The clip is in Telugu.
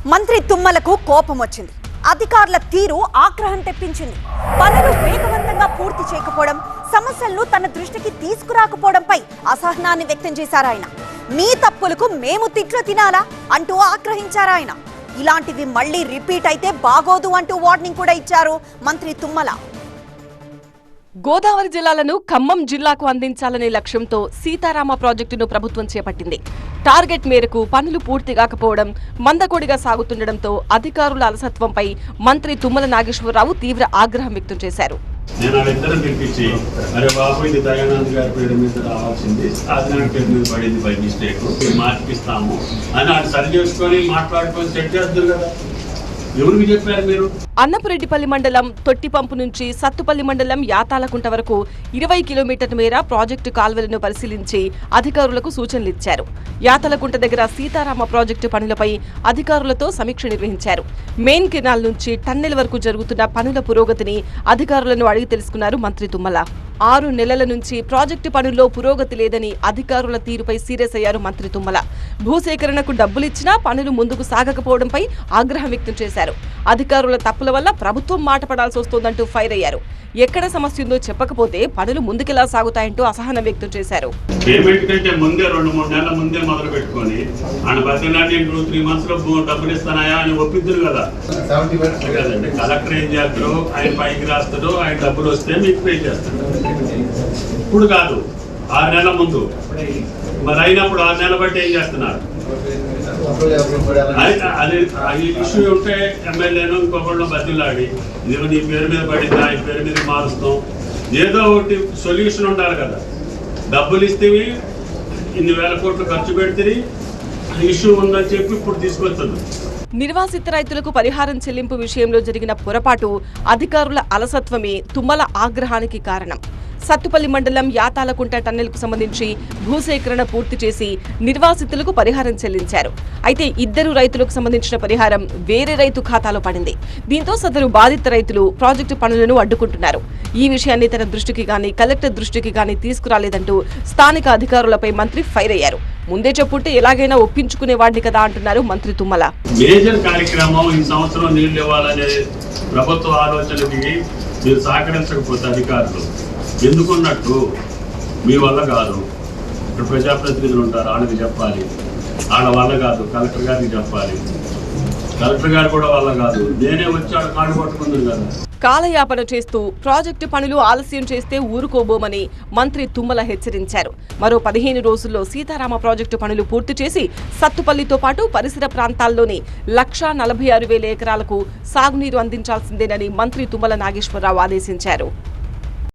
మంత్రి తుమ్మలకు కోపం వచ్చింది. అధికారుల తీరు ఆగ్రహం తెప్పించింది. పనులు వేగవంతంగా పూర్తి చేయకపోవడం, సమస్యలను తన దృష్టికి తీసుకురాకపోవడంపై అసహనాన్ని వ్యక్తం చేశారు ఆయన. మీ తప్పులకు మేము తిట్లు తినాలా అంటూ ఆగ్రహించారు ఆయన. ఇలాంటివి మళ్లీ రిపీట్ అయితే బాగోదు అంటూ వార్నింగ్ కూడా ఇచ్చారు మంత్రి తుమ్మల. గోదావరి జిల్లాలను ఖమ్మం జిల్లాకు అందించాలనే లక్ష్యంతో సీతారామ ప్రాజెక్టును ప్రభుత్వం చేపట్టింది. టార్గెట్ మేరకు పనులు పూర్తి కాకపోవడం, మందకొడిగా సాగుతుండటంతో అధికారుల అలసత్వంపై మంత్రి తుమ్మల నాగేశ్వరరావు తీవ్ర ఆగ్రహం వ్యక్తం చేశారు. నేను వాళ్ళిద్దరం పిలిపించి, అరే బాబు ఇది దయానంద్ గారి పేరు మీద రావాల్సింది, ఆదినారాయణ పేరు మీద పడింది బై మిస్టేక్, మార్పిస్తాము అని వాళ్ళు సరి చేసుకొని మాట్లాడుకొని సెట్ చేస్తారు కదా. ఎవరికి చెప్పారు మీరు? అన్నపురెడ్డిపల్లి మండలం తొట్టిపంపు నుంచి సత్తుపల్లి మండలం యాతాలకుంట వరకు 20 కిలోమీటర్ల మేర ప్రాజెక్టు కాల్వలను పరిశీలించి అధికారులకు సూచనలు ఇచ్చారు. యాతలకుంట దగ్గర సీతారామ ప్రాజెక్టు పనులపై అధికారులతో సమీక్ష నిర్వహించారు. మెయిన్ కెనాల్ నుంచి టన్నెల్ వరకు జరుగుతున్న పనుల పురోగతిని అధికారులను అడిగి తెలుసుకున్నారు మంత్రి తుమ్మల. 6 నెలల నుంచి ప్రాజెక్టు పనుల్లో పురోగతి లేదని అధికారుల తీరుపై సీరియస్ అయ్యారు మంత్రి తుమ్మల. భూసేకరణకు డబ్బులిచ్చినా పనులు ముందుకు సాగకపోవడంపై ఆగ్రహం వ్యక్తం చేశారు. అధికారుల తప్పుల వల్ల ప్రభుత్వం మాట పడాల్సి వస్తోందంటూ ఫైర్ అయ్యారు. ఎక్కడ సమస్య ఉందో చెప్పకపోతే పనులు ముందుకెలా సాగుతాయంటూ అసహనం వ్యక్తం చేశారు. పేమెంట్ కంటే ముందే 2-3 నెలల ముందే మొదలు పెట్టుకొని ఆయన 2-3 months లో డబ్బులు ఇస్తానాయా అని ఒప్పిద్దురు కదా. కదండి, కలెక్టర్ ఏం చేస్తాడు, ఆయన పైకి రాస్తాడు, ఆయన డబ్బులు వస్తే మీకు పే చేస్తాడు. ఇప్పుడు కాదు, 6 నెలల ముందు. మరి అయినప్పుడు 6 నెలల బట్టి ఏం చేస్తున్నారు? అది ఇష్యూ ఉంటే ఎమ్మెల్యేను ఇంకొకళ్ళు బతిలాడి, ఇదిగో నీ పేరు మీద పడిందా, ఈ పేరు మీద మారుస్తాం, ఏదో ఒకటి సొల్యూషన్ ఉండాలి కదా. డబ్బులు ఇస్తే ఇన్ని వేల కోట్లు ఖర్చు పెడితే ఇష్యూ ఉందని చెప్పి ఇప్పుడు తీసుకొస్తుంది. నిర్వాసిత రైతులకు పరిహారం చెల్లింపు విషయంలో జరిగిన పొరపాటు, అధికారుల అలసత్వమే తుమ్మల ఆగ్రహానికి కారణం. సత్తుపల్లి మండలం యాతాలకుంట టన్నెల్కు సంబంధించి భూసేకరణ పూర్తి చేసి నిర్వాసితులకు పరిహారం చెల్లించారు. అయితే 2 రైతులకు సంబంధించిన పరిహారం వేరే రైతు ఖాతాలో పడింది. దీంతో సదరు బాధిత రైతులు ప్రాజెక్టు పనులను అడ్డుకుంటున్నారు. ఈ విషయాన్ని తన దృష్టికి గానీ కలెక్టర్ దృష్టికి గానీ తీసుకురాలేదంటూ స్థానిక అధికారులపై మంత్రి ఫైర్ అయ్యారు. ముందే చెప్పుంటే ఎలాగైనా ఒప్పించుకునేవాడిని కదా అంటున్నారు మంత్రి తుమ్మల. మేజర్ కార్యక్రమం ఈ సంవత్సరం నీళ్లు ఇవ్వాలనే ప్రభుత్వ ఆలోచనకి మీరు సహకరించకపోతే అధికారులు ఎందుకున్నట్టు మీ వల్ల కాదు. ఇక్కడ ప్రజాప్రతినిధులు ఉంటారు, వాళ్ళకి చెప్పాలి. వాళ్ళ వల్ల కాదు, కలెక్టర్ గారికి చెప్పాలి. కలెక్టర్ గారు కూడా వల్ల కాదు, నేనే వచ్చి వాళ్ళ కాళ్ళు పట్టుకుంది కదా. కాలయాపన చేస్తూ ప్రాజెక్టు పనులు ఆలస్యం చేస్తే ఊరుకోబోమని మంత్రి తుమ్మల హెచ్చరించారు. మరో 15 రోజుల్లో సీతారామ ప్రాజెక్టు పనులు పూర్తి చేసి సత్తుపల్లితో పాటు పరిసర ప్రాంతాల్లోని 1,46,000 ఎకరాలకు సాగునీరు అందించాల్సిందేనని మంత్రి తుమ్మల నాగేశ్వరరావు ఆదేశించారు.